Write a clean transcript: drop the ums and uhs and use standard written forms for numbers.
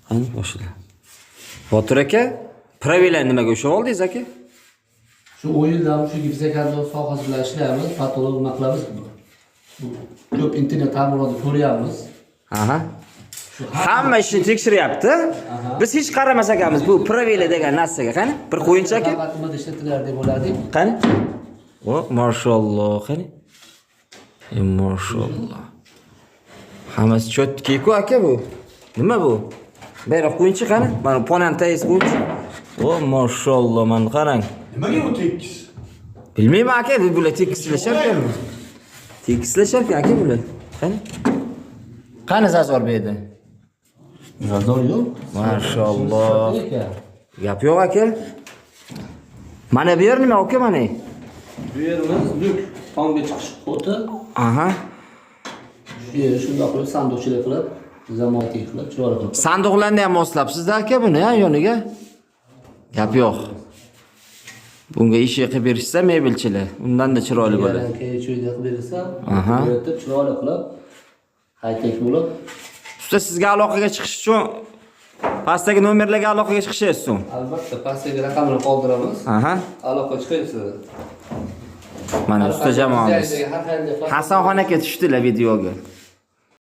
Qani boshla. Botir aka, Pravilan nimaga o'sha oldingiz aka? Shu o'yinlar, shu gipsakardon sohasi bilan ishlaymiz, patolog nima qilamiz. Ko'p internet ta'minotini ko'ryapmiz. Aha. Hamma ishni tekshiryapti. Biz hech qaramas ekanmiz bu Pravila degan narsaga. Qani? Bir qo'yinchi aka. Faqat ishlatilar deb o'yladik. Qani? O, mashalloh, qani? Mashalloh. Hammasi chotki-ku aka bu. Nima bu? Bera qo'yinchi qani? Mana ponantayiz qo'yinchi. O, mashalloh, mana qarang. Nimaga u tekis? Bilmayman aka, bular tekislashar ekanmi? Tekislashar ekan aka bular. Qani? Qani zazor bu yerda? Zazor yo'q. Mashalloh. Gap yo'q aka. Mana bu yer nima aka mana? Bu yerimiz luk, tongga chiqish o'ti. Aha. Shu yerni shundoq qilib sanduqchilik qilib, zamonaviy qilib, chiroyli qilib. Sanduqlarni ham moslabsiz-da aka buni, ha, yoniga. Gap yo'q. Bunga ish qilib berishsa mebelchilar, undan-da chiroyli bo'ladi. Keyin cho'yda qilib bersa, Aha. o'tib chiroyli qilib, high-tech bo'lib. Usta sizga aloqaga chiqish uchun pastdagi nomerlarga aloqaga chiqishingiz uchun. Albatta, pastdagi raqamni qoldiramiz. Aha. Aloqa chiqaysiz. Mana usta jamoamiz. Har qanday Hasanxon aka tushdilar videoga.